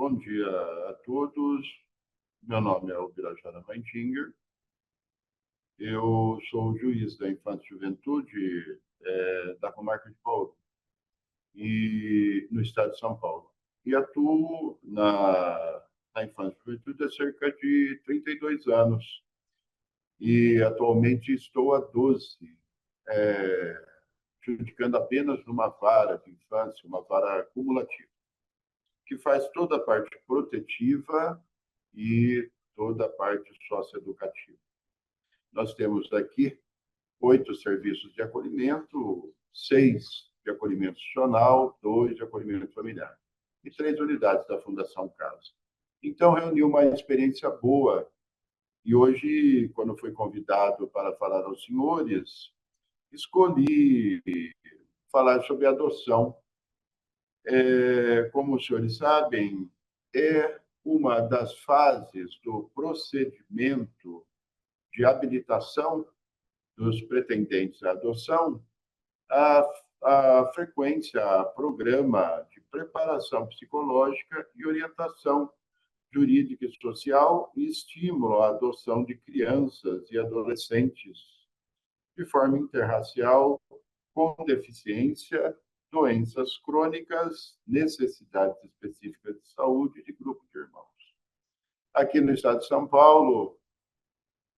Bom dia a todos. Meu nome é Ubirajara Weintinger. Eu sou juiz da Infância e Juventude da comarca de Bauru, e no estado de São Paulo. E atuo na Infância e Juventude há cerca de 32 anos. E atualmente estou há 12, judicando apenas numa vara de infância, uma vara cumulativa, que faz toda a parte protetiva e toda a parte socioeducativa. Nós temos aqui 8 serviços de acolhimento, 6 de acolhimento institucional, 2 de acolhimento familiar e 3 unidades da Fundação Casa. Então, reuni uma experiência boa e hoje, quando fui convidado para falar aos senhores, escolhi falar sobre adoção. Como os senhores sabem, é uma das fases do procedimento de habilitação dos pretendentes à adoção, a frequência a programa de preparação psicológica e orientação jurídica e social e estímulo à adoção de crianças e adolescentes de forma interracial com deficiência, doenças crônicas, necessidades específicas de saúde e de grupo de irmãos. Aqui no estado de São Paulo,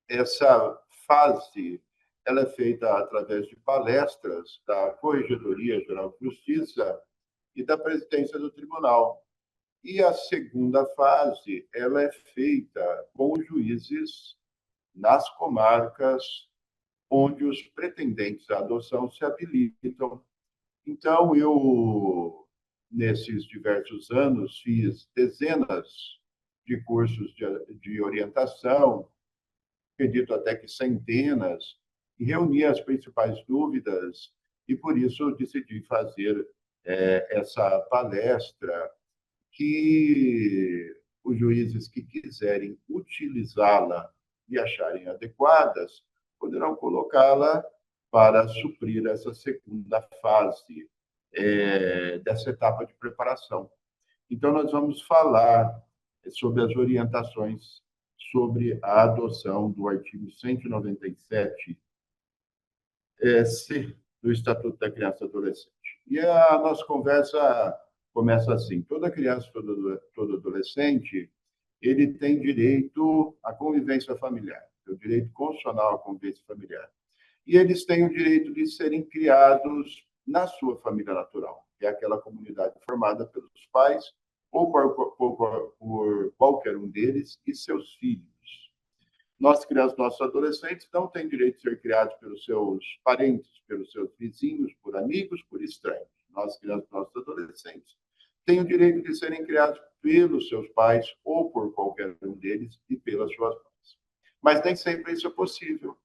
essa fase ela é feita através de palestras da Corregedoria Geral de Justiça e da Presidência do Tribunal. E a segunda fase ela é feita com os juízes nas comarcas onde os pretendentes à adoção se habilitam. Então, eu, nesses diversos anos, fiz dezenas de cursos de orientação, acredito até que centenas, e reuni as principais dúvidas, e por isso decidi fazer essa palestra, que os juízes que quiserem utilizá-la e acharem adequadas, poderão colocá-la para suprir essa segunda fase dessa etapa de preparação. Então, nós vamos falar sobre as orientações sobre a adoção do artigo 197 C do Estatuto da Criança e Adolescente. E a nossa conversa começa assim: toda criança, todo adolescente, ele tem direito à convivência familiar, o direito constitucional à convivência familiar. E eles têm o direito de serem criados na sua família natural, que é aquela comunidade formada pelos pais ou por qualquer um deles e seus filhos. Nossas crianças, nossos adolescentes não têm direito de ser criados pelos seus parentes, pelos seus vizinhos, por amigos, por estranhos. Nossas crianças, nossos adolescentes têm o direito de serem criados pelos seus pais ou por qualquer um deles e pelas suas mães. Mas nem sempre isso é possível.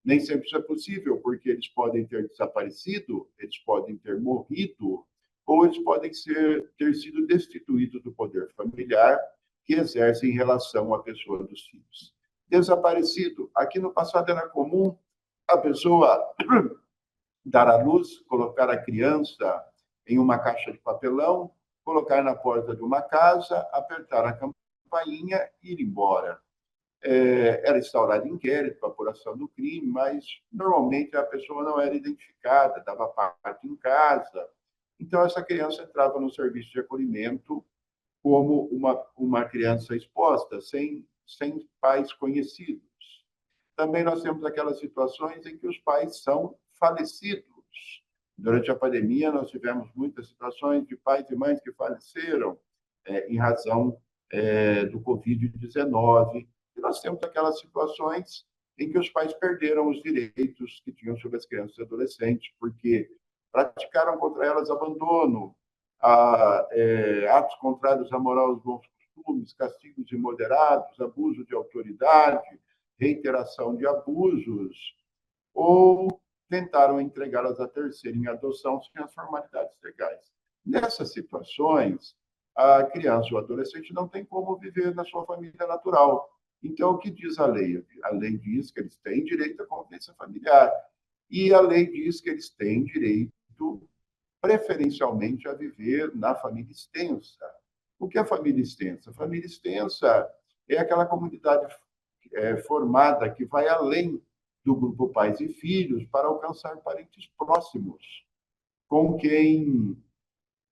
Nem sempre isso é possível, porque eles podem ter desaparecido, eles podem ter morrido, ou eles podem ter sido destituídos do poder familiar que exerce em relação à pessoa dos filhos. Desaparecido. Aqui no passado era comum a pessoa dar à luz, colocar a criança em uma caixa de papelão, colocar na porta de uma casa, apertar a campainha e ir embora. Era instaurado inquérito para apuração do crime, mas normalmente a pessoa não era identificada, dava parte em casa. Então, essa criança entrava no serviço de acolhimento como uma criança exposta, sem pais conhecidos. Também nós temos aquelas situações em que os pais são falecidos. Durante a pandemia, nós tivemos muitas situações de pais e mães que faleceram em razão do Covid-19. E nós temos aquelas situações em que os pais perderam os direitos que tinham sobre as crianças e adolescentes, porque praticaram contra elas abandono, atos contrários à moral e aos bons costumes, castigos imoderados, abuso de autoridade, reiteração de abusos, ou tentaram entregá-las a terceiro em adoção sem as formalidades legais. Nessas situações, a criança ou adolescente não tem como viver na sua família natural. Então, o que diz a lei? A lei diz que eles têm direito à convivência familiar. E a lei diz que eles têm direito, preferencialmente, a viver na família extensa. O que é família extensa? Família extensa é aquela comunidade formada que vai além do grupo pais e filhos para alcançar parentes próximos, com quem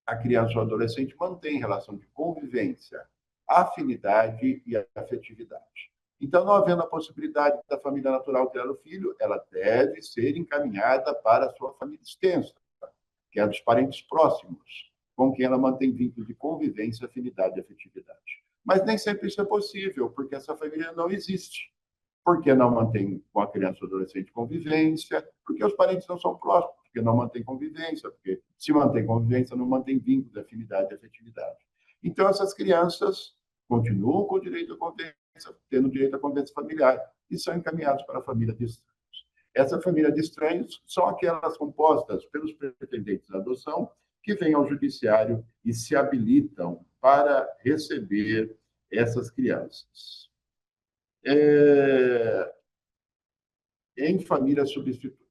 a criança ou adolescente mantém relação de convivência, afinidade e afetividade. Então, não havendo a possibilidade da família natural ter o filho, ela deve ser encaminhada para a sua família extensa, que é a dos parentes próximos, com quem ela mantém vínculo de convivência, afinidade e afetividade. Mas nem sempre isso é possível, porque essa família não existe. Porque não mantém com a criança ou adolescente convivência, porque os parentes não são próximos, porque não mantém convivência, porque se mantém convivência, não mantém vínculo de afinidade e afetividade. Então, essas crianças continuam com o direito à convivência, tendo direito à convivência familiar, e são encaminhados para a família de estranhos. Essa família de estranhos são aquelas compostas pelos pretendentes à adoção que vêm ao judiciário e se habilitam para receber essas crianças. Em família substituta.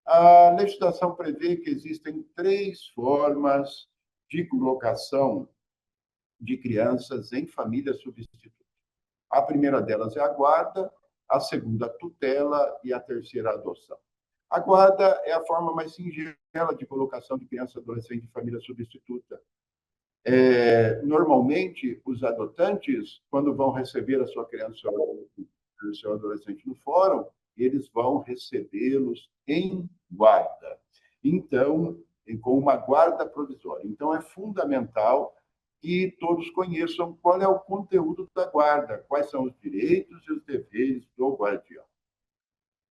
A legislação prevê que existem 3 formas de colocação de crianças em família substituta. A primeira delas é a guarda, a segunda, a tutela e a terceira, a adoção. A guarda é a forma mais singela de colocação de criança e adolescente em família substituta. Normalmente, os adotantes, quando vão receber a sua criança ou o seu adolescente no fórum, eles vão recebê-los em guarda. Então, com uma guarda provisória. Então, é fundamental que todos conheçam qual é o conteúdo da guarda, quais são os direitos e os deveres do guardião.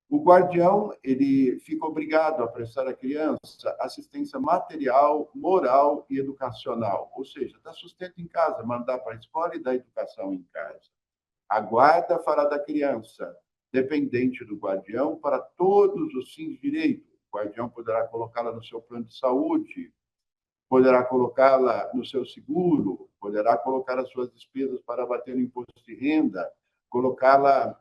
O guardião, ele fica obrigado a prestar à criança assistência material, moral e educacional, ou seja, dar sustento em casa, mandar para a escola e dar educação em casa. A guarda fará da criança dependente do guardião para todos os fins de direito. O guardião poderá colocá-la no seu plano de saúde, poderá colocá-la no seu seguro, poderá colocar as suas despesas para abater o imposto de renda, colocá-la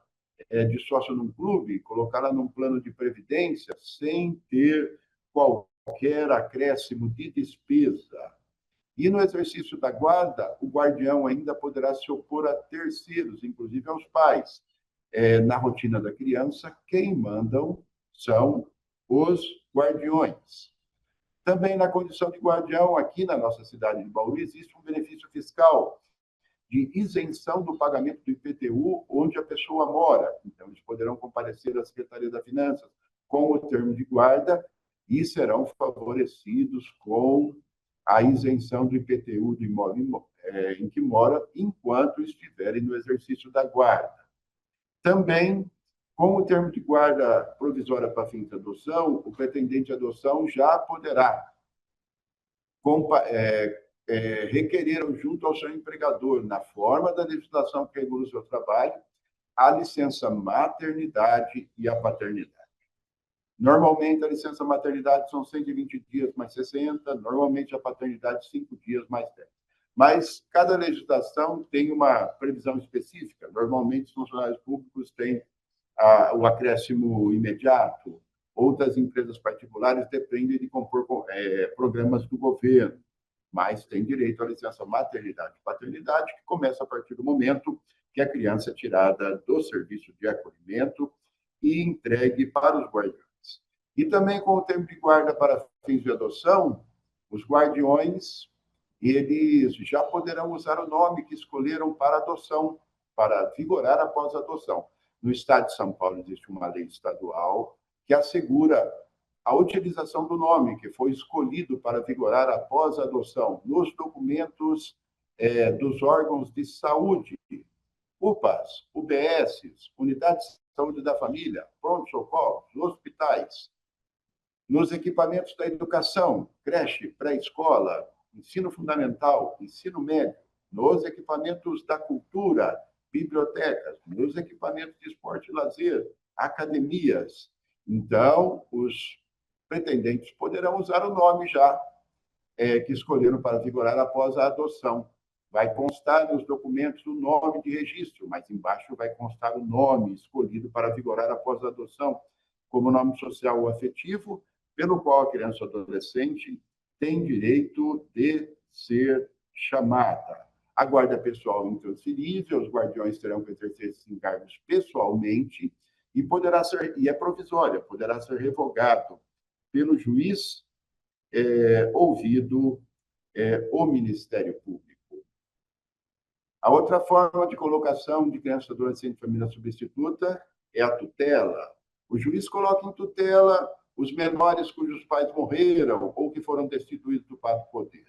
de sócio num clube, colocá-la num plano de previdência sem ter qualquer acréscimo de despesa. E no exercício da guarda, o guardião ainda poderá se opor a terceiros, inclusive aos pais. Na rotina da criança, quem mandam são os guardiões. Também na condição de guardião, aqui na nossa cidade de Bauru, existe um benefício fiscal de isenção do pagamento do IPTU onde a pessoa mora. Então, eles poderão comparecer à Secretaria das Finanças com o termo de guarda e serão favorecidos com a isenção do IPTU do imóvel em que mora, enquanto estiverem no exercício da guarda. Também, com o termo de guarda provisória para fins de adoção, o pretendente à adoção já poderá requereram junto ao seu empregador, na forma da legislação que regula o seu trabalho, a licença maternidade e a paternidade. Normalmente, a licença maternidade são 120 dias mais 60, normalmente a paternidade 5 dias mais 10. Mas cada legislação tem uma previsão específica. Normalmente, os funcionários públicos têm o acréscimo imediato, outras empresas particulares dependem de compor programas do governo, mas tem direito à licença maternidade e paternidade, que começa a partir do momento que a criança é tirada do serviço de acolhimento e entregue para os guardiões. E também com o termo de guarda para fins de adoção, os guardiões, eles já poderão usar o nome que escolheram para adoção, para vigorar após a adoção. No estado de São Paulo existe uma lei estadual que assegura a utilização do nome que foi escolhido para vigorar após a adoção nos documentos dos órgãos de saúde, UPAs, UBSs, Unidades de Saúde da Família, pronto-socorros, hospitais, nos equipamentos da educação, creche, pré-escola, ensino fundamental, ensino médio, nos equipamentos da cultura, bibliotecas, nos equipamentos de esporte e lazer, academias. Então, os pretendentes poderão usar o nome já que escolheram para vigorar após a adoção. Vai constar nos documentos o nome de registro, mas embaixo vai constar o nome escolhido para vigorar após a adoção, como nome social ou afetivo, pelo qual a criança ou adolescente tem direito de ser chamada. A guarda pessoal intransferível, os guardiões terão que exercer esses encargos pessoalmente e é provisória, poderá ser revogado pelo juiz, ouvido o Ministério Público. A outra forma de colocação de criança e adolescente em família substituta é a tutela. O juiz coloca em tutela os menores cujos pais morreram ou que foram destituídos do poder.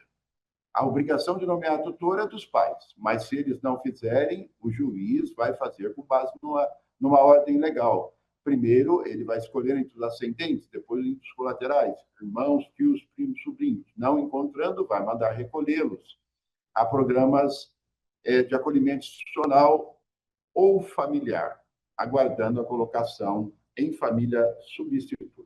A obrigação de nomear tutor é dos pais, mas se eles não fizerem, o juiz vai fazer com base numa ordem legal. Primeiro, ele vai escolher entre os ascendentes, depois entre os colaterais, irmãos, tios, primos, sobrinhos. Não encontrando, vai mandar recolhê-los a programas de acolhimento institucional ou familiar, aguardando a colocação em família substituta.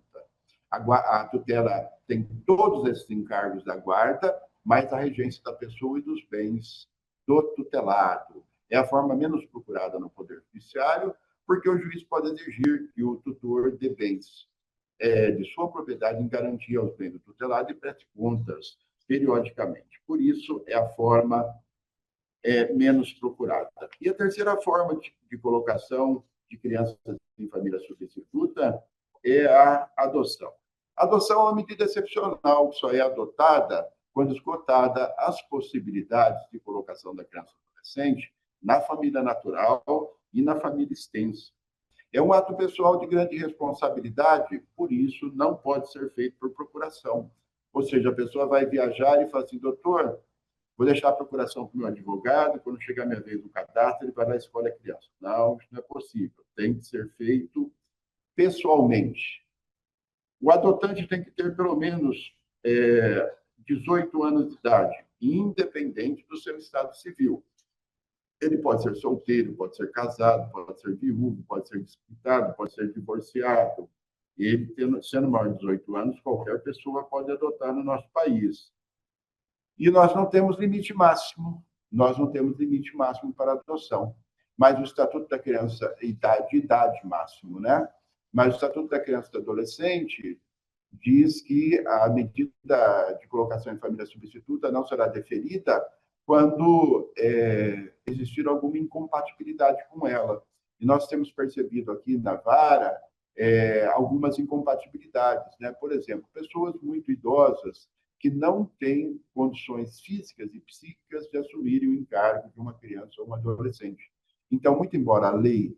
A tutela tem todos esses encargos da guarda, mais a regência da pessoa e dos bens do tutelado. É a forma menos procurada no Poder Judiciário, porque o juiz pode exigir que o tutor dê bens de sua propriedade em garantia aos bens do tutelado e preste contas periodicamente. Por isso, é a forma menos procurada. E a terceira forma de colocação de crianças em família substituta é a adoção. A adoção é uma medida excepcional que só é adotada quando esgotada as possibilidades de colocação da criança ou adolescente na família natural e na família extensa. É um ato pessoal de grande responsabilidade, por isso não pode ser feito por procuração. Ou seja, a pessoa vai viajar e fala assim, doutor, vou deixar a procuração para o meu advogado, quando chegar a minha vez no cadastro, ele vai lá e escolhe a criança. Não, isso não é possível. Tem que ser feito pessoalmente. O adotante tem que ter pelo menos 18 anos de idade, independente do seu estado civil. Ele pode ser solteiro, pode ser casado, pode ser viúvo, pode ser disputado, pode ser divorciado. Ele, sendo maior de 18 anos, qualquer pessoa pode adotar no nosso país. E nós não temos limite máximo, para a adoção. Mas o Estatuto da Criança, idade máximo, né? Mas o Estatuto da Criança e do Adolescente diz que a medida de colocação em família substituta não será deferida quando existir alguma incompatibilidade com ela. E nós temos percebido aqui na vara algumas incompatibilidades, né? Por exemplo, pessoas muito idosas que não têm condições físicas e psíquicas de assumirem o encargo de uma criança ou uma adolescente. Então, muito embora a lei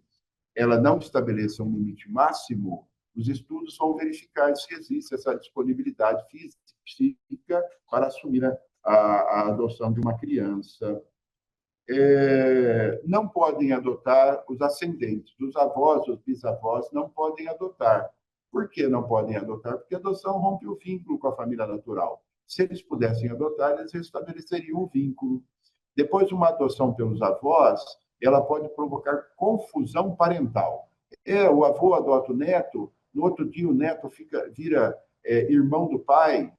ela não estabeleça um limite máximo, os estudos vão verificar se existe essa disponibilidade física e psíquica para assumir a adoção de uma criança. Não podem adotar os ascendentes, os avós, os bisavós não podem adotar. Por que não podem adotar? Porque a adoção rompe o vínculo com a família natural. Se eles pudessem adotar, eles estabeleceriam um vínculo. Depois de uma adoção pelos avós, ela pode provocar confusão parental. O avô adota o neto, no outro dia o neto vira irmão do pai,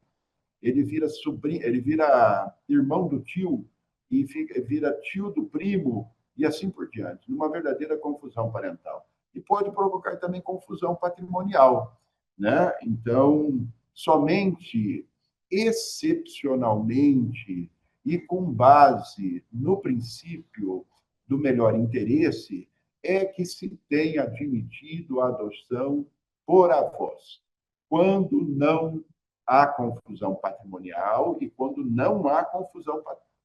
ele vira sobrinho, ele vira irmão do tio e vira tio do primo e assim por diante, numa verdadeira confusão parental. E pode provocar também confusão patrimonial, né? Então, somente excepcionalmente e com base no princípio do melhor interesse é que se tem admitido a adoção por avós, quando não há confusão patrimonial e quando não há confusão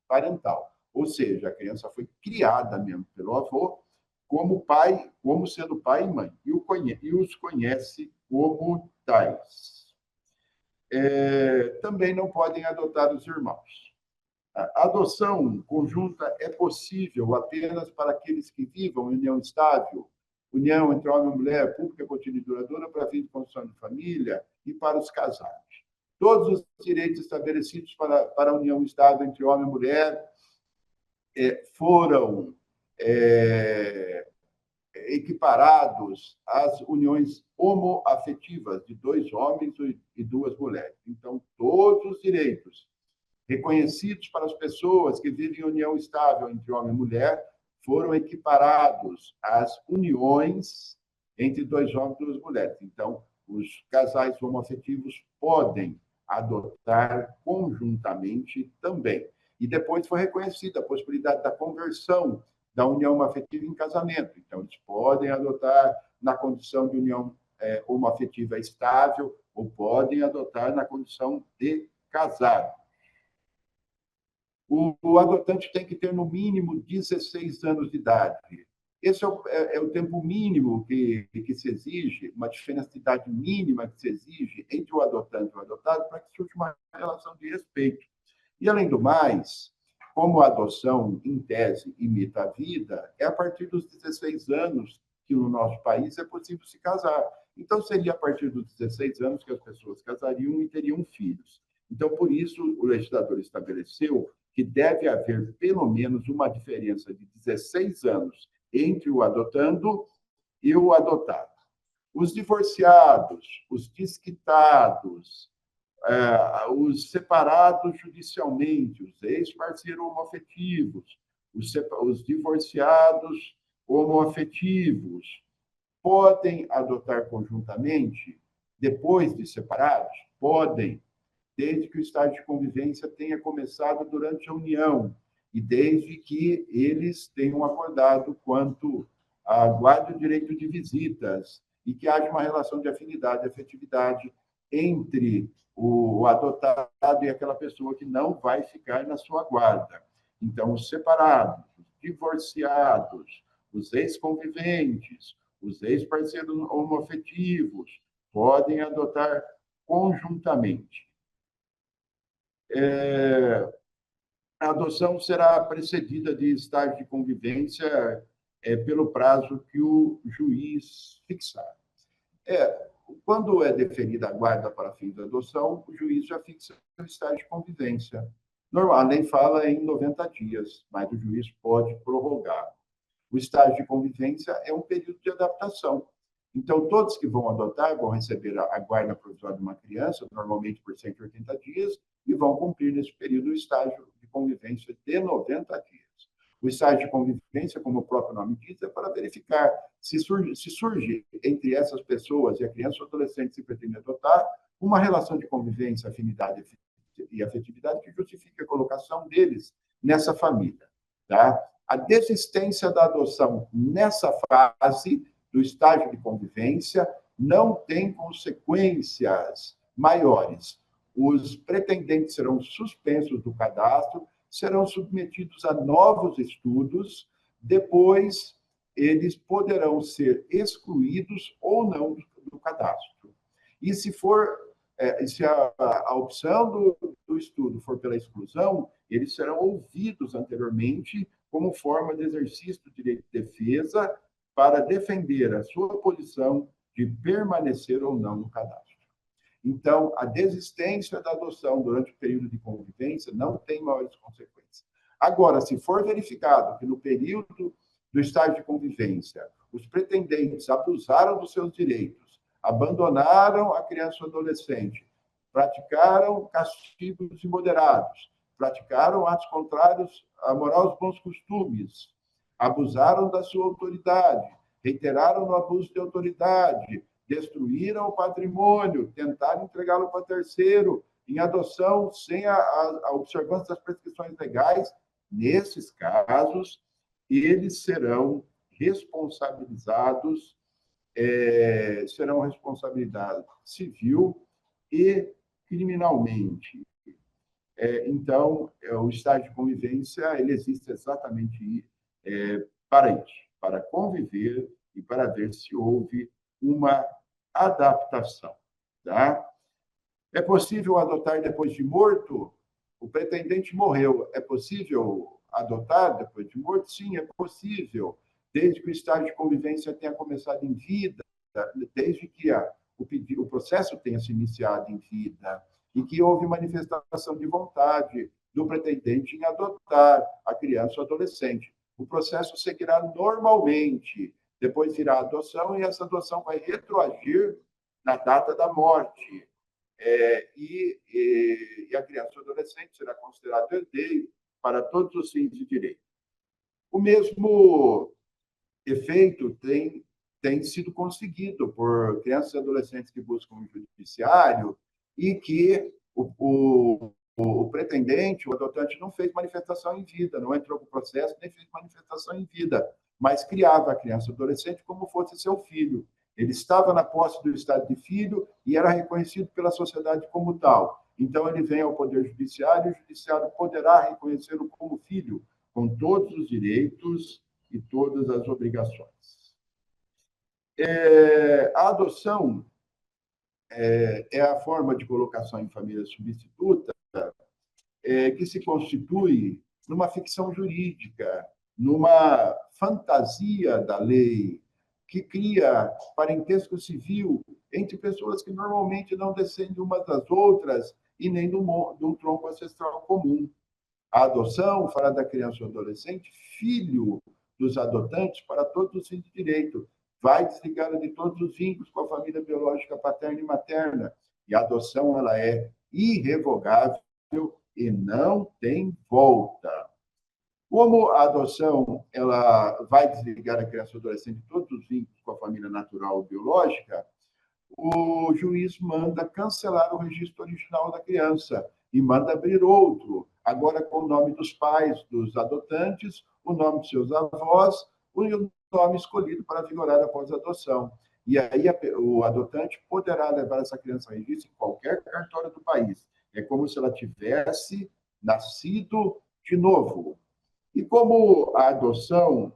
parental. Ou seja, a criança foi criada mesmo pelo avô como pai, como sendo pai e mãe, e os conhece como tais. Também não podem adotar os irmãos. A adoção conjunta é possível apenas para aqueles que vivam em união estável, união entre homem e mulher, pública, contínua e duradoura, para fins de construção de família e para os casados. Todos os direitos estabelecidos para a união estável entre homem e mulher foram equiparados às uniões homoafetivas de 2 homens e 2 mulheres. Então, todos os direitos reconhecidos para as pessoas que vivem em união estável entre homem e mulher foram equiparados às uniões entre 2 homens e 2 mulheres. Então, os casais homoafetivos podem adotar conjuntamente também. E depois foi reconhecida a possibilidade da conversão da união afetiva em casamento. Então, eles podem adotar na condição de união homoafetiva estável ou podem adotar na condição de casado. O adotante tem que ter, no mínimo, 16 anos de idade. Esse é o tempo mínimo que se exige, uma diferença de idade mínima que se exige entre o adotante e o adotado para que surja uma relação de respeito. E, além do mais, como a adoção, em tese, imita a vida, é a partir dos 16 anos que no nosso país é possível se casar. Então, seria a partir dos 16 anos que as pessoas casariam e teriam filhos. Então, por isso, o legislador estabeleceu que deve haver, pelo menos, uma diferença de 16 anos entre o adotando e o adotado. Os divorciados, os desquitados, os separados judicialmente, os ex-parceiros homoafetivos, os divorciados homoafetivos, podem adotar conjuntamente, depois de separados? Podem, desde que o estágio de convivência tenha começado durante a união e desde que eles tenham acordado quanto à guarda do direito de visitas e que haja uma relação de afinidade e afetividade entre o adotado e aquela pessoa que não vai ficar na sua guarda. Então, os separados, os divorciados, os ex-conviventes, os ex-parceiros homoafetivos podem adotar conjuntamente. A adoção será precedida de estágio de convivência pelo prazo que o juiz fixar. Quando é deferida a guarda para fins da adoção, o juiz já fixa o estágio de convivência. Normal, a lei fala em 90 dias, mas o juiz pode prorrogar. O estágio de convivência é um período de adaptação. Então, todos que vão adotar vão receber a guarda provisória de uma criança, normalmente por 180 dias, e vão cumprir nesse período o estágio de convivência de 90 dias. O estágio de convivência, como o próprio nome diz, é para verificar se surge entre essas pessoas e a criança ou adolescente que se pretende adotar uma relação de convivência, afinidade e afetividade que justifique a colocação deles nessa família. Tá? A desistência da adoção nessa fase do estágio de convivência não tem consequências maiores. Os pretendentes serão suspensos do cadastro, serão submetidos a novos estudos, depois eles poderão ser excluídos ou não do cadastro. E se a opção do estudo for pela exclusão, eles serão ouvidos anteriormente como forma de exercício do direito de defesa para defender a sua posição de permanecer ou não no cadastro. Então, a desistência da adoção durante o período de convivência não tem maiores consequências. Agora, se for verificado que no período do estágio de convivência os pretendentes abusaram dos seus direitos, abandonaram a criança ou adolescente, praticaram castigos imoderados, praticaram atos contrários à moral e aos bons costumes, abusaram da sua autoridade, reiteraram no abuso de autoridade, destruíram o patrimônio, tentaram entregá-lo para terceiro, em adoção sem a observância das prescrições legais, nesses casos, eles serão responsabilizados, serão responsabilidade civil e criminalmente. Então, o estágio de convivência ele existe exatamente para isso, para conviver e para ver se houve uma adaptação. Tá? É possível adotar depois de morto? O pretendente morreu. É possível adotar depois de morto? Sim, é possível, desde que o estágio de convivência tenha começado em vida, desde que o processo tenha se iniciado em vida e que houve manifestação de vontade do pretendente em adotar a criança ou adolescente. O processo seguirá normalmente, depois virá a adoção e essa adoção vai retroagir na data da morte. E a criança ou adolescente será considerado herdeiro para todos os fins de direito. O mesmo efeito tem sido conseguido por crianças e adolescentes que buscam o judiciário e que o o pretendente, o adotante, não fez manifestação em vida, não entrou com o processo, nem fez manifestação em vida, mas criava a criança e adolescente como fosse seu filho. Ele estava na posse do estado de filho e era reconhecido pela sociedade como tal. Então, ele vem ao Poder Judiciário e o Judiciário poderá reconhecê-lo como filho, com todos os direitos e todas as obrigações. A adoção é a forma de colocação em família substituta que se constitui numa ficção jurídica, numa fantasia da lei, que cria parentesco civil entre pessoas que normalmente não descendem umas das outras e nem de um tronco ancestral comum. A adoção fará da criança ou adolescente filho dos adotantes para todos os fins de direito. Vai desligá-la de todos os vínculos com a família biológica paterna e materna. E a adoção ela é irrevogável e não tem volta. Como a adoção ela vai desligar a criança ou adolescente de todos os vínculos com a família natural ou biológica, o juiz manda cancelar o registro original da criança e manda abrir outro, agora com o nome dos pais dos adotantes, o nome de seus avós e o nome escolhido para vigorar após a adoção. E aí o adotante poderá levar essa criança a registro em qualquer cartório do país. É como se ela tivesse nascido de novo. E como a adoção,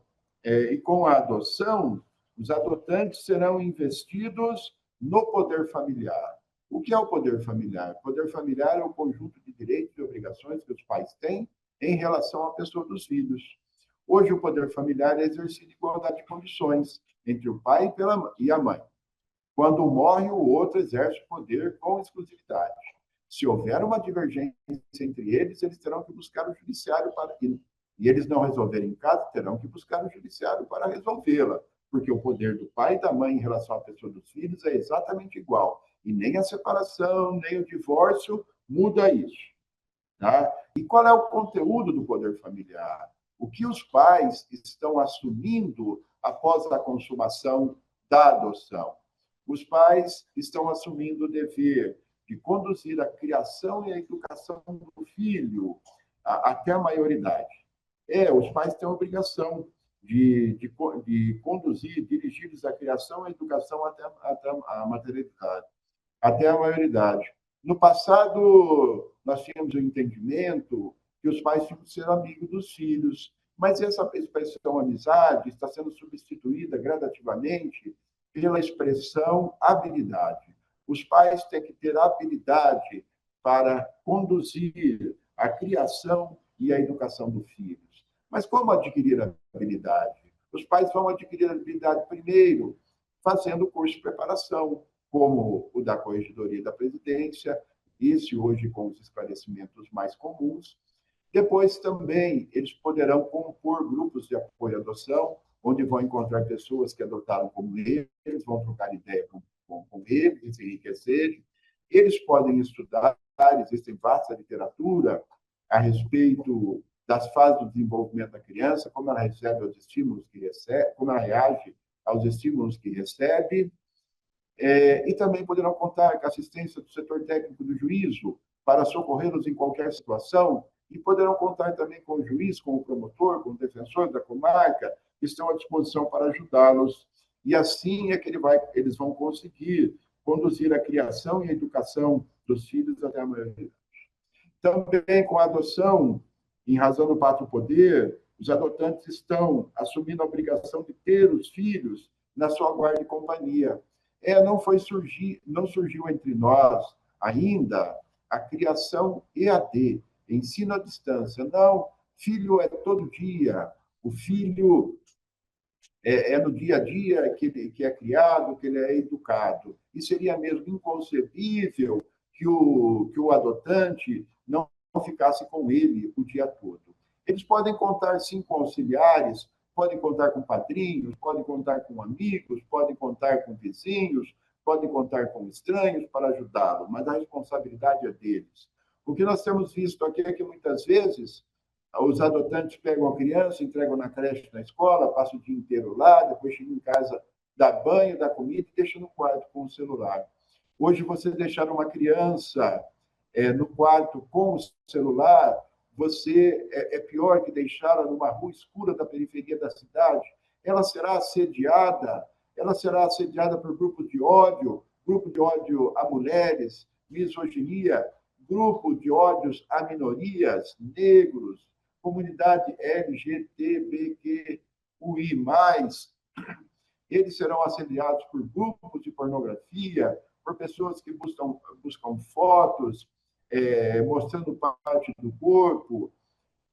com a adoção, os adotantes serão investidos no poder familiar. O que é o poder familiar? O poder familiar é o conjunto de direitos e obrigações que os pais têm em relação à pessoa dos filhos. Hoje, o poder familiar é exercido em igualdade de condições entre o pai e a mãe. Quando um morre, o outro exerce o poder com exclusividade. Se houver uma divergência entre eles, eles terão que buscar o judiciário para e eles não resolverem em casa, terão que buscar o judiciário para resolvê-la, porque o poder do pai e da mãe em relação à pessoa dos filhos é exatamente igual. E nem a separação, nem o divórcio muda isso. Tá? E qual é o conteúdo do poder familiar? O que os pais estão assumindo após a consumação da adoção? Os pais estão assumindo o dever de conduzir a criação e a educação do filho até a maioridade. Os pais têm a obrigação de conduzir, dirigir-los à criação e à educação até a maternidade, até a maioridade. No passado, nós tínhamos o entendimento que os pais tinham que ser amigos dos filhos, mas essa expressão amizade está sendo substituída gradativamente pela expressão habilidade. Os pais têm que ter habilidade para conduzir a criação e a educação dos filhos. Mas como adquirir a habilidade? Os pais vão adquirir a habilidade primeiro fazendo curso de preparação, como o da Corregedoria da Presidência, esse hoje com os esclarecimentos mais comuns. Depois também eles poderão compor grupos de apoio à adoção, onde vão encontrar pessoas que adotaram como eles, vão trocar ideia com eles, se enriquecerem. Eles podem estudar, existe vasta literatura a respeito das fases do desenvolvimento da criança, como ela recebe os estímulos que recebe, como ela reage aos estímulos que recebe, e também poderão contar com a assistência do setor técnico do juízo para socorrê-los em qualquer situação, e poderão contar também com o juiz, com o promotor, com o defensor da comarca, que estão à disposição para ajudá-los. E assim é que eles vão conseguir conduzir a criação e a educação dos filhos até a maioria. Também com a adoção, em razão do pátrio poder, os adotantes estão assumindo a obrigação de ter os filhos na sua guarda e companhia. Não surgiu entre nós ainda a criação EAD, ensino à distância. Não, filho é todo dia, o filho é no dia a dia que é criado, que ele é educado. E seria mesmo inconcebível que o adotante não ficasse com ele o dia todo. Eles podem contar, sim, com auxiliares, podem contar com padrinhos, podem contar com amigos, podem contar com vizinhos, podem contar com estranhos para ajudá-lo, mas a responsabilidade é deles. O que nós temos visto aqui é que, muitas vezes, os adotantes pegam a criança, entregam na creche, na escola, passam o dia inteiro lá, depois chegam em casa, dá banho, dá comida e deixam no quarto com o celular. Hoje, você deixar uma criança no quarto com o celular, você é pior que deixá-la numa rua escura da periferia da cidade. Ela será assediada por grupo de ódio a mulheres, misoginia, grupo de ódios a minorias, negros, comunidade LGBTQI+. Eles serão assediados por grupos de pornografia, por pessoas que buscam fotos mostrando parte do corpo,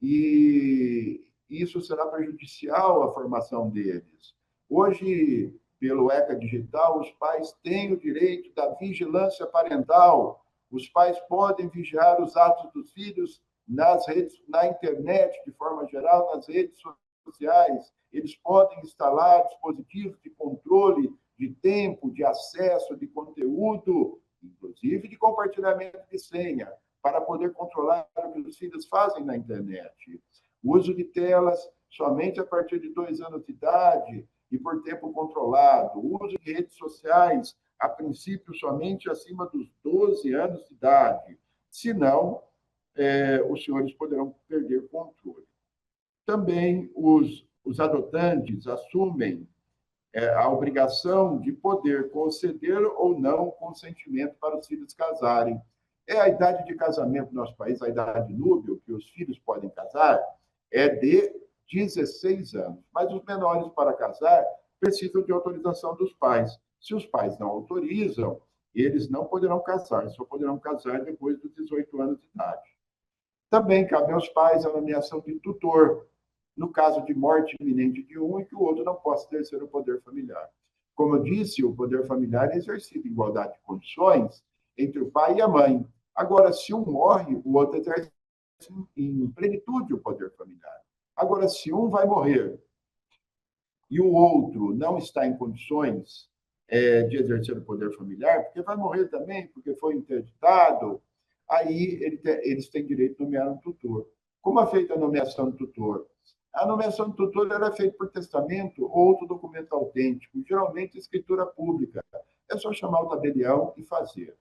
e isso será prejudicial à formação deles. Hoje, pelo ECA Digital, os pais têm o direito da vigilância parental. Os pais podem vigiar os atos dos filhos nas redes, na internet, de forma geral, nas redes sociais. Eles podem instalar dispositivos de controle de tempo, de acesso, de conteúdo, inclusive de compartilhamento de senha, para poder controlar o que os filhos fazem na internet. O uso de telas somente a partir de 2 anos de idade e por tempo controlado. O uso de redes sociais, a princípio, somente acima dos 12 anos de idade. Senão, os senhores poderão perder controle. Também os adotantes assumem a obrigação de poder conceder ou não consentimento para os filhos casarem. A idade de casamento no nosso país, a idade núbil, que os filhos podem casar, é de 16 anos. Mas os menores para casar precisam de autorização dos pais. Se os pais não autorizam, eles não poderão casar, só poderão casar depois dos 18 anos de idade. Também cabe aos pais a nomeação de tutor, no caso de morte iminente de um e que o outro não possa exercer o poder familiar. Como eu disse, o poder familiar é exercido em igualdade de condições entre o pai e a mãe. Agora, se um morre, o outro exerce em plenitude o poder familiar. Agora, se um vai morrer e o outro não está em condições de exercer o poder familiar, porque vai morrer também, porque foi interditado, aí eles têm direito de nomear um tutor. Como é feita a nomeação do tutor? A nomeação do tutor era feita por testamento ou outro documento autêntico, geralmente escritura pública. É só chamar o tabelião e fazer.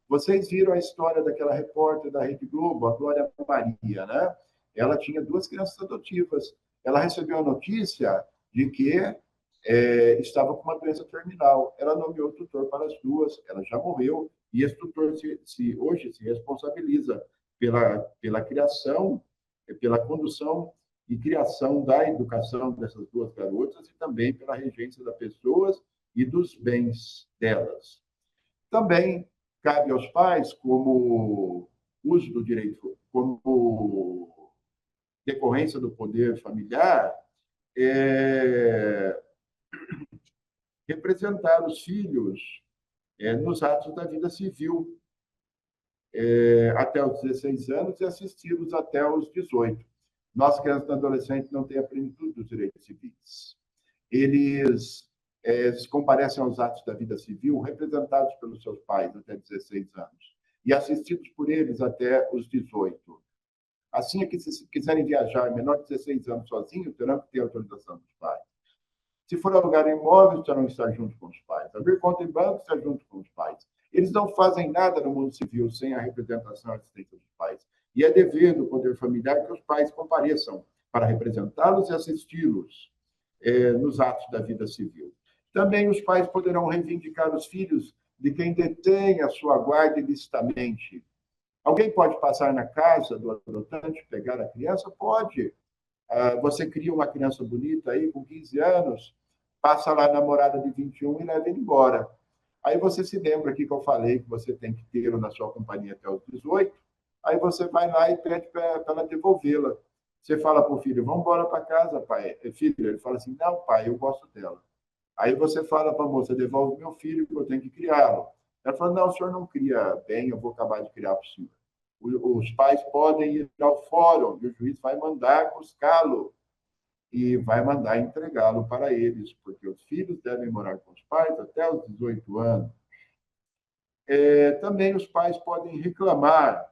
Vocês viram a história daquela repórter da Rede Globo, a Glória Maria, né? Ela tinha 2 crianças adotivas. Ela recebeu a notícia de que estava com uma doença terminal. Ela nomeou tutor para as 2, ela já morreu, e esse tutor hoje se responsabiliza pela criação, pela condução e criação da educação dessas 2 garotas e também pela regência das pessoas e dos bens delas. Também cabe aos pais, como uso do direito, como decorrência do poder familiar, representar os filhos nos atos da vida civil até os 16 anos e assisti-los até os 18. Nós, crianças e adolescentes, não têm a plenitude dos direitos civis. Eles comparecem aos atos da vida civil representados pelos seus pais até 16 anos e assistidos por eles até os 18. Assim é que, se quiserem viajar menor de 16 anos sozinhos, terão que ter autorização dos pais. Se for alugar imóveis, terão que estar junto com os pais. Abrir conta em banco, estar junto com os pais. Eles não fazem nada no mundo civil sem a representação e assistência dos pais. E é dever do poder familiar que os pais compareçam para representá-los e assisti-los nos atos da vida civil. Também os pais poderão reivindicar os filhos de quem detém a sua guarda ilicitamente. Alguém pode passar na casa do adotante, pegar a criança? Pode. Você cria uma criança bonita aí, com 15 anos, passa lá a namorada de 21 e leva ele embora. Aí você se lembra aqui que eu falei que você tem que tê-lo na sua companhia até os 18, aí você vai lá e pede para ela devolvê-la. Você fala para o filho, vamos embora para casa, pai. Filho, ele fala assim, não, pai, eu gosto dela. Aí você fala para a moça, devolve meu filho, que eu tenho que criá-lo. Ela fala, não, o senhor não cria bem, eu vou acabar de criar para o senhor. Os pais podem ir ao fórum e o juiz vai mandar buscá-lo e vai mandar entregá-lo para eles, porque os filhos devem morar com os pais até os 18 anos. Também os pais podem reclamar.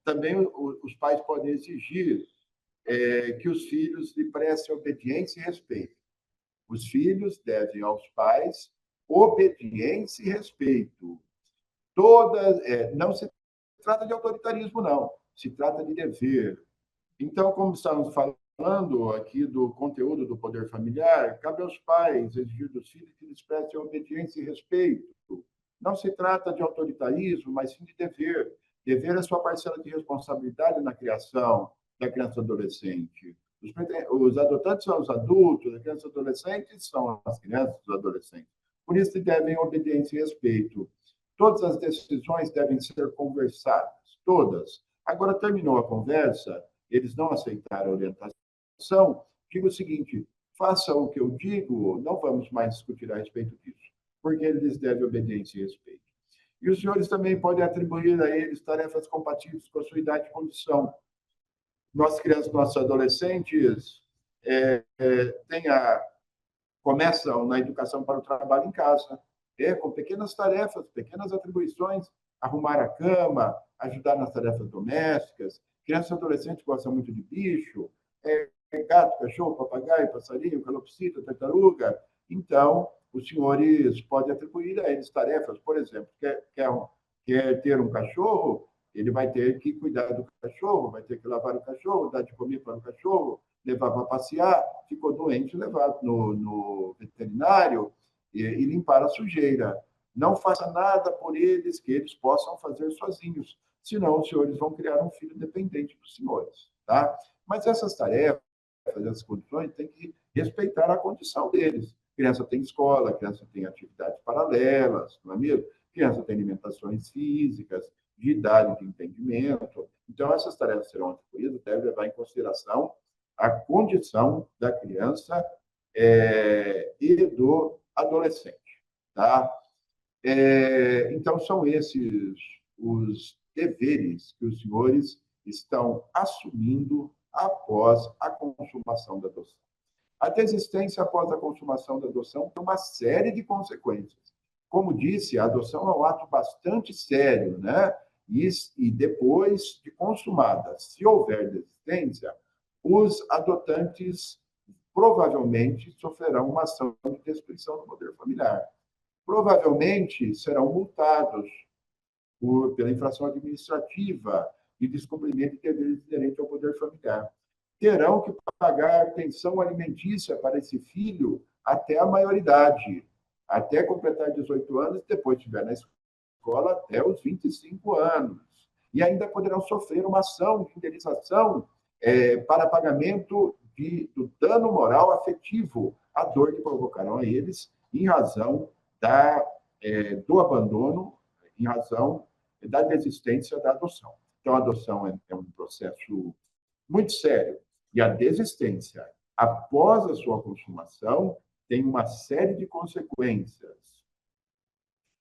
Também os pais podem exigir que os filhos lhe prestem obediência e respeito. Os filhos devem aos pais obediência e respeito. Não se trata de autoritarismo, não. Se trata de dever. Então, como estamos falando aqui do conteúdo do poder familiar, cabe aos pais exigir dos filhos que eles prestem obediência e respeito. Não se trata de autoritarismo, mas sim de dever. Dever é sua parcela de responsabilidade na criação da criança e adolescente. Os adotantes são os adultos, as crianças e adolescentes são as crianças e os adolescentes. Por isso, devem obediência e respeito. Todas as decisões devem ser conversadas, todas. Agora, terminou a conversa, eles não aceitaram a orientação, digo o seguinte: faça o que eu digo, não vamos mais discutir a respeito disso, porque eles devem obediência e respeito. E os senhores também podem atribuir a eles tarefas compatíveis com a sua idade e condição. Nossas crianças, nossos adolescentes têm começam na educação para o trabalho em casa, com pequenas tarefas, pequenas atribuições, arrumar a cama, ajudar nas tarefas domésticas. Crianças e adolescentes gostam muito de bicho, gato, cachorro, papagaio, passarinho, calopsita, tartaruga. Então, os senhores podem atribuir a eles tarefas. Por exemplo, quer ter um cachorro, ele vai ter que cuidar do cachorro, vai ter que lavar o cachorro, dar de comer para o cachorro, levar para passear, ficou doente, levar no veterinário e limpar a sujeira. Não faça nada por eles que eles possam fazer sozinhos, senão os senhores vão criar um filho dependente dos senhores. Tá? Mas essas tarefas, essas condições, tem que respeitar a condição deles. Criança tem escola, criança tem atividades paralelas, não é mesmo? Criança tem alimentações físicas, de idade, de entendimento. Então, essas tarefas serão atribuídas, devem levar em consideração a condição da criança e do adolescente. Tá? Então, são esses os deveres que os senhores estão assumindo após a consumação da adoção. A desistência após a consumação da adoção tem uma série de consequências. Como disse, a adoção é um ato bastante sério, né? E depois de consumada, se houver desistência, os adotantes provavelmente sofrerão uma ação de destruição do poder familiar. Provavelmente serão multados pela infração administrativa de descumprimento de deveres inerentes ao poder familiar. Terão que pagar pensão alimentícia para esse filho até a maioridade, até completar 18 anos, e depois estiver na escola até os 25 anos. E ainda poderão sofrer uma ação de indenização para pagamento do dano moral afetivo, a dor que provocaram a eles em razão do abandono, em razão da desistência da adoção. Então, a adoção é um processo muito sério. E a desistência, após a sua consumação, tem uma série de consequências.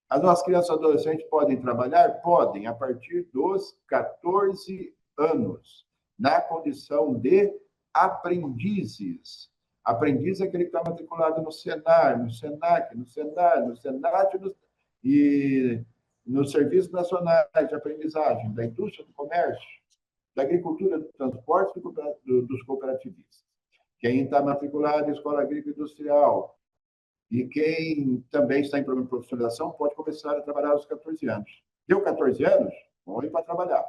As nossas crianças e adolescentes podem trabalhar? Podem, a partir dos 14 anos, na condição de aprendizes. Aprendiz é aquele que está matriculado no Senar, no Senac, no Senar, no Senat e nos serviços nacionais de aprendizagem, da indústria, do comércio, da agricultura, do transporte e dos cooperativistas. Quem está matriculado em escola agrícola e industrial e quem também está em programa de profissionalização pode começar a trabalhar aos 14 anos. Deu 14 anos? Vão ir para trabalhar.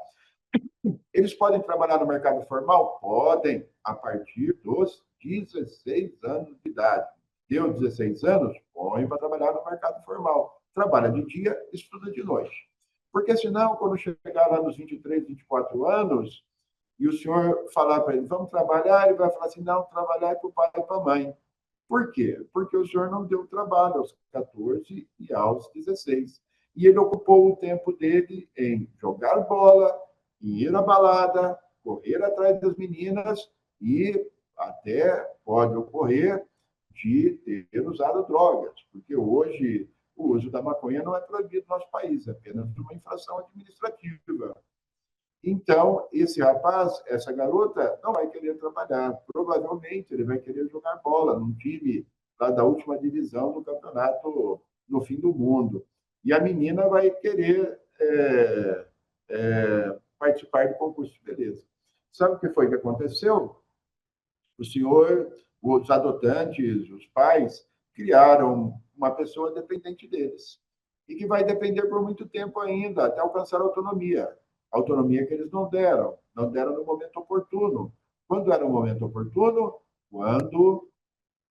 Eles podem trabalhar no mercado formal? Podem, a partir dos 16 anos de idade. Deu 16 anos? Põe para trabalhar no mercado formal. Trabalha de dia, estuda de noite. Porque senão, quando chegar lá nos 23, 24 anos, e o senhor falar para ele, vamos trabalhar, ele vai falar assim, não, trabalhar é para o pai e para a mãe. Por quê? Porque o senhor não deu trabalho aos 14 e aos 16. E ele ocupou o tempo dele em jogar bola, ir à balada, correr atrás das meninas e até pode ocorrer de ter usado drogas, porque hoje o uso da maconha não é proibido no nosso país, é apenas uma infração administrativa. Então, esse rapaz, essa garota, não vai querer trabalhar. Provavelmente ele vai querer jogar bola num time lá da última divisão do campeonato no fim do mundo. E a menina vai querer participar do concurso de beleza. Sabe o que foi que aconteceu? O senhor, os adotantes, os pais, criaram uma pessoa dependente deles. e que vai depender por muito tempo ainda, até alcançar a autonomia. A autonomia que eles não deram no momento oportuno. Quando era o momento oportuno? Quando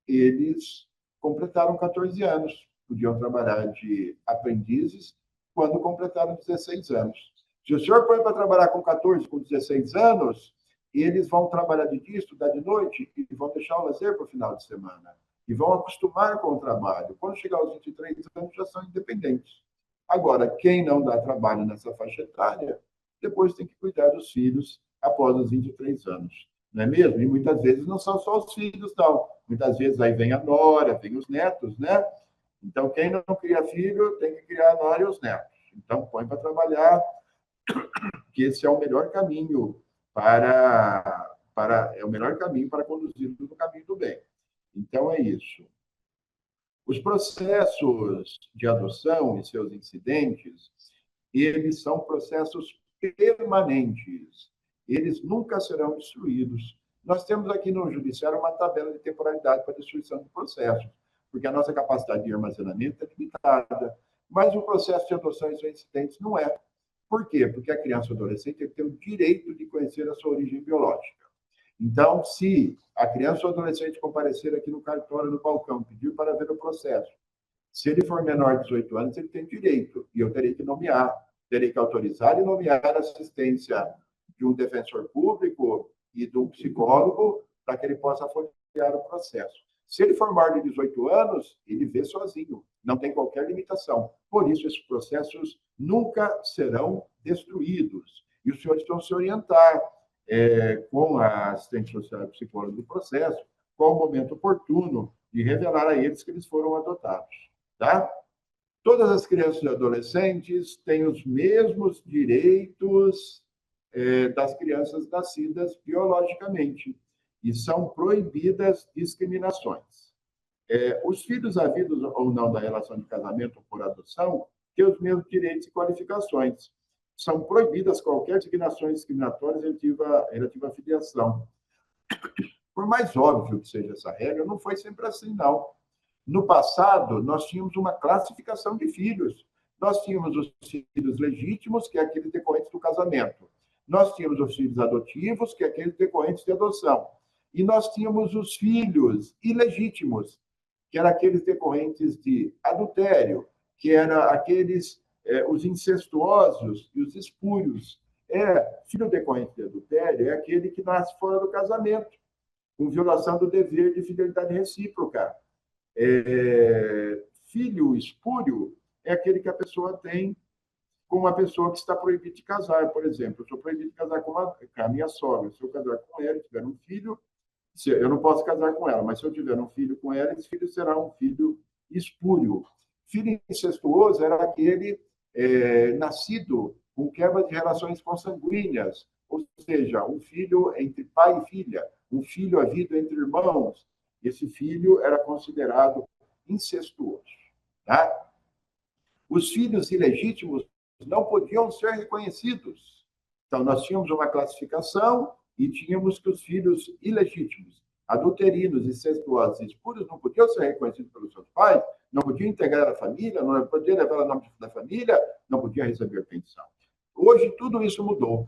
eles completaram 14 anos. Podiam trabalhar de aprendizes quando completaram 16 anos. Se o senhor põe para trabalhar com 14, com 16 anos, eles vão trabalhar de dia, estudar de noite e vão deixar o lazer para o final de semana. E vão acostumar com o trabalho. Quando chegar aos 23 anos, já são independentes. Agora, quem não dá trabalho nessa faixa etária, depois tem que cuidar dos filhos após os 23 anos. Não é mesmo? E muitas vezes não são só os filhos, não. Muitas vezes aí vem a nora, vem os netos, né? Então, quem não cria filho tem que criar a nora e os netos. Então, põe para trabalhar, que esse é o melhor caminho é o melhor caminho para conduzir no caminho do bem. Então, é isso. Os processos de adoção e seus incidentes, eles são processos permanentes. Eles nunca serão destruídos. Nós temos aqui no Judiciário uma tabela de temporalidade para destruição de processos, porque a nossa capacidade de armazenamento é limitada. Mas o processo de adoção e seus incidentes não é. Por quê? Porque a criança ou adolescente tem o direito de conhecer a sua origem biológica. Então, se a criança ou adolescente comparecer aqui no cartório, no balcão, pedir para ver o processo, se ele for menor de 18 anos, ele tem direito, e eu terei que nomear, terei que autorizar e nomear a assistência de um defensor público e de um psicólogo para que ele possa folhear o processo. Se ele for maior de 18 anos, ele vê sozinho, não tem qualquer limitação. Por isso, esses processos nunca serão destruídos. E os senhores vão se orientar com a assistente social e psicólogo do processo, qual o momento oportuno de revelar a eles que eles foram adotados. Tá? Todas as crianças e adolescentes têm os mesmos direitos das crianças nascidas biologicamente e são proibidas discriminações. Os filhos havidos ou não da relação de casamento por adoção têm os mesmos direitos e qualificações. São proibidas qualquer designações discriminatórias relativa à filiação. Por mais óbvio que seja essa regra, não foi sempre assim, não. No passado, nós tínhamos uma classificação de filhos. Nós tínhamos os filhos legítimos, que é aqueles decorrentes do casamento. Nós tínhamos os filhos adotivos, que é aqueles decorrentes de adoção. E nós tínhamos os filhos ilegítimos, que eram aqueles decorrentes de adultério, que eram aqueles, os incestuosos e os espúrios. Filho decorrente de adultério é aquele que nasce fora do casamento, com violação do dever de fidelidade recíproca. Filho espúrio é aquele que a pessoa tem com uma pessoa que está proibida de casar, por exemplo. Eu sou proibido de casar com a minha sogra. Se eu casar com ela e tiver um filho, eu não posso casar com ela, mas se eu tiver um filho com ela, esse filho será um filho espúrio. Filho incestuoso era aquele nascido com quebra de relações consanguíneas, ou seja, um filho entre pai e filha, um filho havido entre irmãos. Esse filho era considerado incestuoso. Tá? Os filhos ilegítimos não podiam ser reconhecidos. Então, nós tínhamos uma classificação e tínhamos que os filhos ilegítimos, adulterinos, incestuosos e espúrios não podiam ser reconhecidos pelos seus pais, não podiam integrar a família, não podiam levar o nome da família, não podiam receber pensão. Hoje, tudo isso mudou.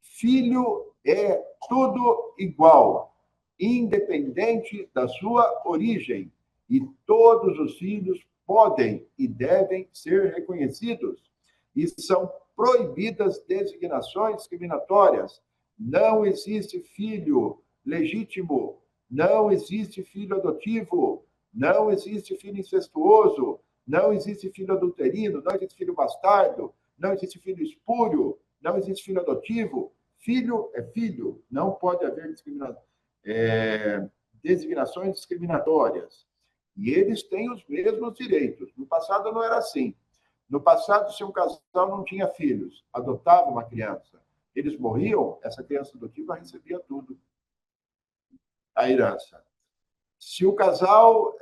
Filho é tudo igual, independente da sua origem. E todos os filhos podem e devem ser reconhecidos. E são proibidas designações discriminatórias. Não existe filho legítimo, não existe filho adotivo, não existe filho incestuoso, não existe filho adulterino, não existe filho bastardo, não existe filho espúrio, não existe filho adotivo. Filho é filho, não pode haver designações discriminatórias. E eles têm os mesmos direitos. No passado não era assim. No passado, se um casal não tinha filhos, adotava uma criança, eles morriam, essa criança adotiva recebia tudo. A herança. Se o casal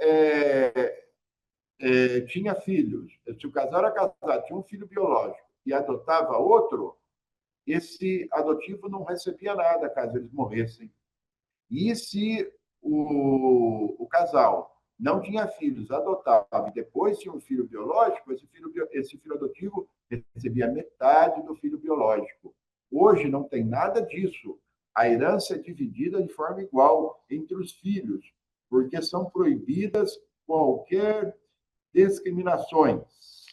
tinha filhos, se o casal era casado, tinha um filho biológico e adotava outro, esse adotivo não recebia nada caso eles morressem. E se o casal não tinha filhos, adotava, e depois tinha um filho biológico, esse filho adotivo recebia metade do filho biológico. Hoje não tem nada disso. A herança é dividida de forma igual entre os filhos, porque são proibidas qualquer discriminações,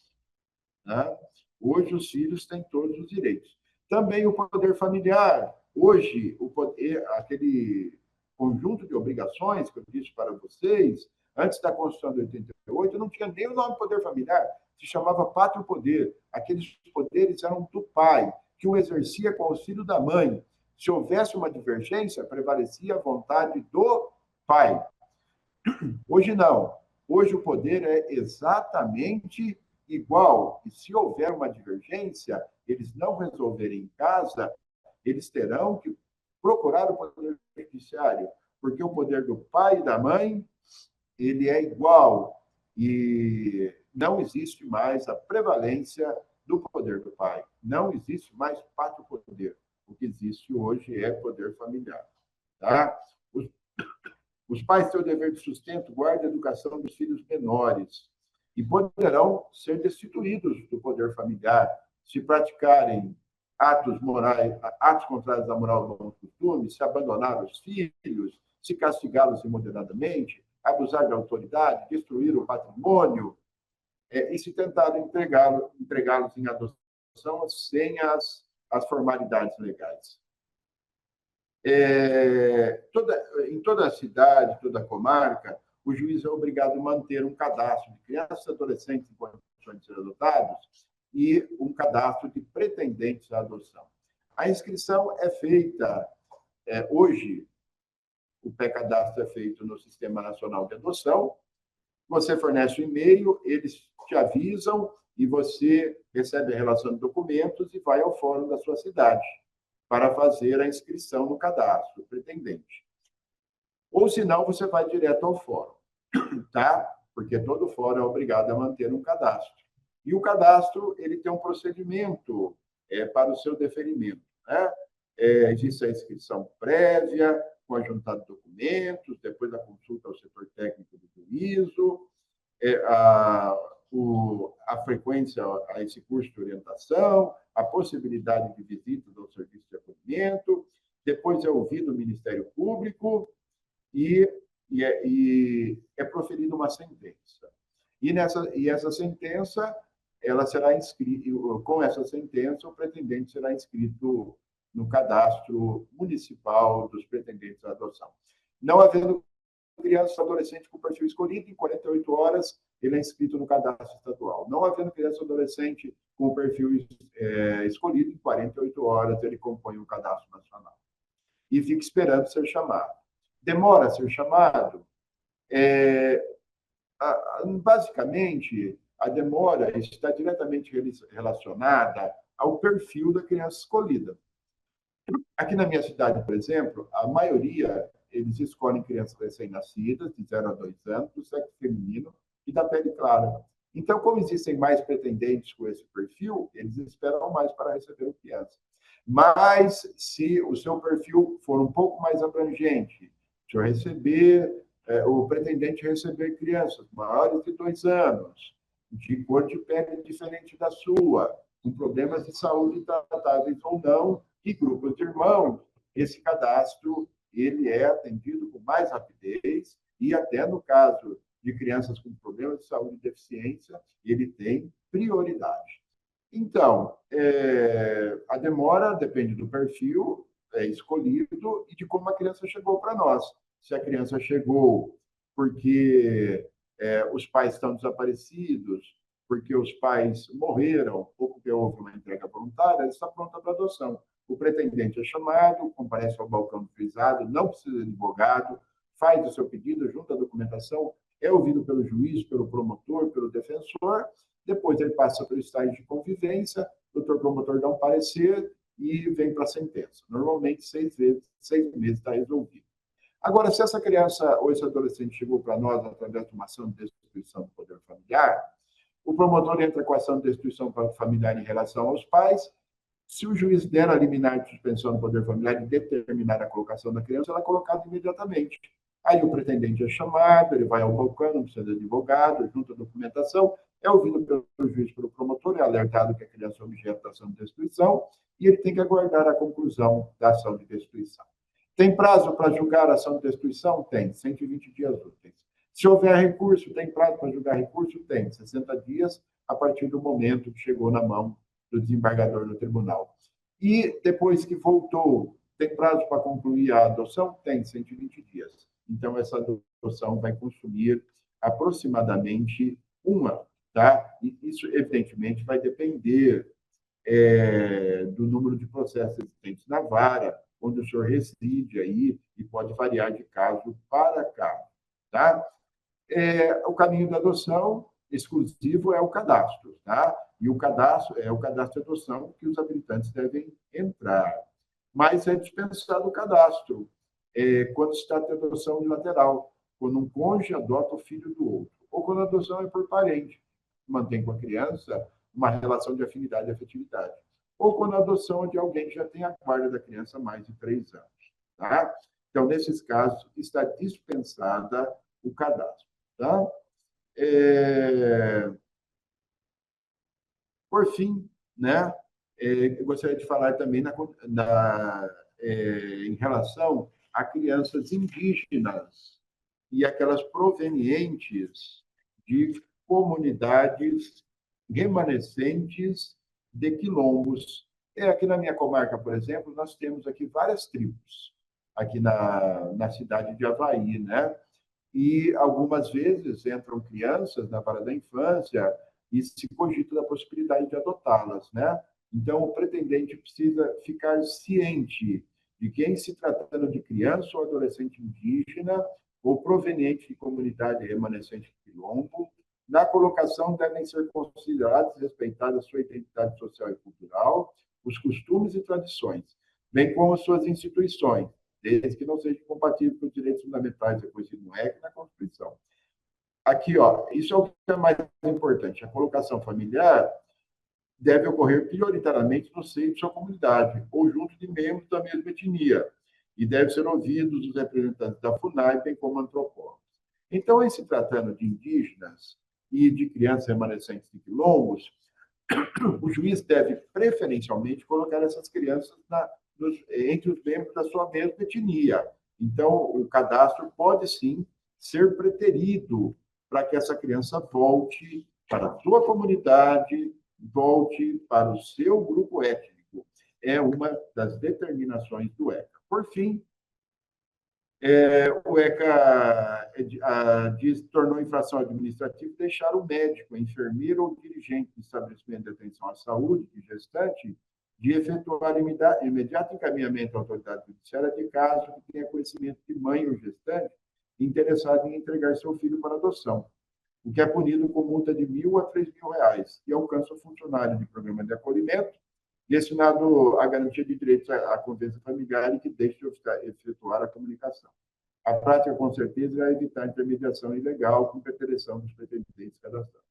né? Hoje os filhos têm todos os direitos. Também o poder familiar. Hoje, o poder, aquele conjunto de obrigações que eu disse para vocês, antes da Constituição de 88, não tinha nem o nome poder familiar, se chamava pátrio poder. Aqueles poderes eram do pai, que o exercia com o auxílio da mãe. Se houvesse uma divergência, prevalecia a vontade do pai. Hoje não. Hoje o poder é exatamente igual. E se houver uma divergência, eles não resolverem em casa, eles terão que procurar o poder judiciário, porque o poder do pai e da mãe, ele é igual. E não existe mais a prevalência do poder do pai. Não existe mais pátrio poder. O que existe hoje é poder familiar. Tá? Os pais têm o dever de sustento, guarda e educação dos filhos menores e poderão ser destituídos do poder familiar se praticarem atos morais, atos contrários à moral do bom costume, se abandonar os filhos, se castigá-los imoderadamente, abusar de autoridade, destruir o patrimônio, e se tentar entregá-los em adoção sem as formalidades legais. Em toda a cidade, toda a comarca, o juiz é obrigado a manter um cadastro de crianças e adolescentes em condições de ser adotados e um cadastro de pretendentes à adoção. A inscrição é feita, hoje, o pré-cadastro é feito no Sistema Nacional de Adoção, você fornece o e-mail, eles te avisam e você recebe a relação de documentos e vai ao fórum da sua cidade para fazer a inscrição no cadastro pretendente. Ou, se não, você vai direto ao fórum, tá? Porque todo fórum é obrigado a manter um cadastro. E o cadastro, ele tem um procedimento para o seu deferimento, né? Existe a inscrição prévia, com a juntada de documentos, depois a consulta ao setor técnico do juízo, a frequência a esse curso de orientação, a possibilidade de visitas ao serviço de acolhimento, depois é ouvido o Ministério Público e é proferida uma sentença. E essa sentença, ela será inscrita, com essa sentença, o pretendente será inscrito no cadastro municipal dos pretendentes à adoção. Não havendo criança ou adolescente com perfil escolhido, em 48 horas ele é inscrito no cadastro estadual. Não havendo criança ou adolescente com o perfil escolhido, em 48 horas ele compõe o cadastro nacional. E fica esperando ser chamado. Demora a ser chamado? Basicamente, a demora está diretamente relacionada ao perfil da criança escolhida. Aqui na minha cidade, por exemplo, a maioria, eles escolhem crianças recém-nascidas, de 0 a 2 anos, do sexo feminino e da pele clara. Então, como existem mais pretendentes com esse perfil, eles esperam mais para receber a criança. Mas, se o seu perfil for um pouco mais abrangente, se eu receber, o pretendente receber crianças maiores de 2 anos, de cor de pele diferente da sua, com problemas de saúde tratáveis ou não, e grupos de irmãos, esse cadastro ele é atendido com mais rapidez e até no caso de crianças com problemas de saúde e deficiência, ele tem prioridade. Então, a demora depende do perfil escolhido e de como a criança chegou para nós. Se a criança chegou porque os pais estão desaparecidos, porque os pais morreram, ou porque houve uma entrega voluntária, ela está pronta para adoção. O pretendente é chamado, comparece ao balcão do juizado, não precisa de advogado, faz o seu pedido, junta a documentação, é ouvido pelo juiz, pelo promotor, pelo defensor, depois ele passa pelo estágio de convivência, o doutor promotor dá um parecer e vem para a sentença. Normalmente, 6 meses está resolvido. Agora, se essa criança ou esse adolescente chegou para nós através de uma ação de destituição do poder familiar, o promotor entra com a ação de destituição familiar em relação aos pais. Se o juiz der a liminar de suspensão do poder familiar e determinar a colocação da criança, ela é colocada imediatamente. Aí o pretendente é chamado, ele vai ao balcão, não precisa de advogado, junta a documentação, é ouvido pelo juiz, pelo promotor, é alertado que a criança é objeto da ação de destruição, e ele tem que aguardar a conclusão da ação de destruição. Tem prazo para julgar a ação de destruição? Tem, 120 dias úteis. Se houver recurso, tem prazo para julgar recurso? Tem, 60 dias a partir do momento que chegou na mão do desembargador no tribunal. E depois que voltou, tem prazo para concluir a adoção? Tem, 120 dias. Então, essa adoção vai consumir aproximadamente um ano. Tá? E isso, evidentemente, vai depender do número de processos existentes na vara, onde o senhor reside aí, e pode variar de caso para caso. Tá? O caminho da adoção exclusivo é o cadastro, tá? E o cadastro é o cadastro de adoção que os habilitantes devem entrar. Mas é dispensado o cadastro quando se trata de adoção unilateral, quando um cônjuge adota o filho do outro, ou quando a adoção é por parente, mantém com a criança uma relação de afinidade e afetividade, ou quando a adoção é de alguém que já tem a guarda da criança há mais de 3 anos. Tá? Então, nesses casos, está dispensada o cadastro. Tá? Por fim, né, eu gostaria de falar também em relação a crianças indígenas e aquelas provenientes de comunidades remanescentes de quilombos. Aqui na minha comarca, por exemplo, nós temos aqui várias tribos, aqui na cidade de Avaí, né? E algumas vezes entram crianças na vara da infância e se cogita da possibilidade de adotá-las, né? Então, o pretendente precisa ficar ciente de que, em se tratando de criança ou adolescente indígena ou proveniente de comunidade remanescente de quilombo, na colocação devem ser consideradas e respeitadas a sua identidade social e cultural, os costumes e tradições, bem como as suas instituições, desde que não seja compatível com os direitos fundamentais reconhecidos no REC e na Constituição. Aqui, ó, isso é o que é mais importante. A colocação familiar deve ocorrer prioritariamente no seio de sua comunidade ou junto de membros da mesma etnia e deve ser ouvidos os representantes da FUNAI, bem como antropólogos. Então, em se tratando de indígenas e de crianças remanescentes de quilombos, o juiz deve preferencialmente colocar essas crianças entre os membros da sua mesma etnia. Então, o cadastro pode sim ser preterido para que essa criança volte para a sua comunidade, volte para o seu grupo étnico. É uma das determinações do ECA. Por fim, o ECA tornou infração administrativa deixar o médico, enfermeiro ou dirigente do estabelecimento de atenção à saúde de gestante de efetuar imediato encaminhamento à autoridade judiciária de caso que tenha conhecimento de mãe ou gestante interessada em entregar seu filho para adoção, o que é punido com multa de R$ 1.000 a R$ 3.000 e alcança o funcionário de programa de acolhimento destinado à garantia de direitos à convivência familiar e que deixe de efetuar a comunicação. A prática, com certeza, vai evitar a intermediação ilegal com pretensão dos pretendentes cadastrados.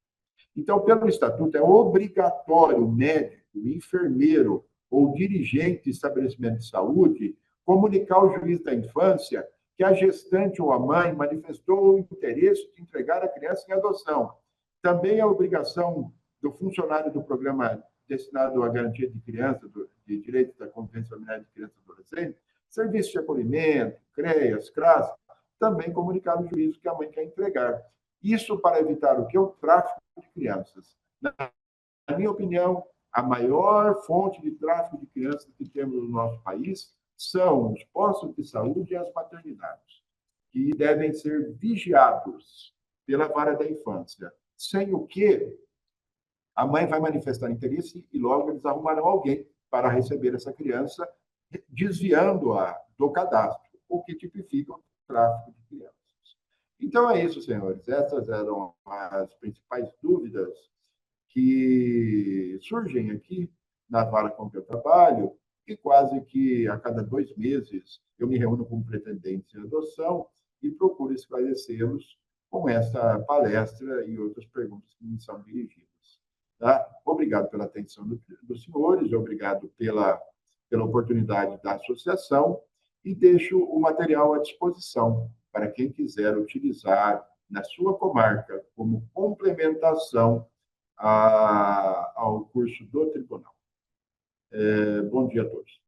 Então, pelo Estatuto, é obrigatório o médico, o enfermeiro ou dirigente de estabelecimento de saúde comunicar ao juiz da infância que a gestante ou a mãe manifestou o interesse de entregar a criança em adoção. Também é obrigação do funcionário do programa destinado à garantia de criança, de direitos da convivência familiar de criança e adolescente, serviço de acolhimento, CREAS, CRAS, também comunicar ao juiz que a mãe quer entregar. Isso para evitar o que? O tráfico de crianças. Na minha opinião, a maior fonte de tráfico de crianças que temos no nosso país são os postos de saúde e as maternidades, que devem ser vigiados pela vara da infância, sem o que a mãe vai manifestar interesse e logo eles arrumarão alguém para receber essa criança, desviando-a do cadastro, o que tipifica o tráfico de crianças. Então é isso, senhores. Essas eram as principais dúvidas que surgem aqui na vara com que eu trabalho, e quase que a cada 2 meses eu me reúno com pretendentes em adoção e procuro esclarecê-los com essa palestra e outras perguntas que me são dirigidas. Tá? Obrigado pela atenção dos senhores, obrigado pela oportunidade da associação e deixo o material à disposição para quem quiser utilizar na sua comarca como complementação ao curso do tribunal. Bom dia a todos.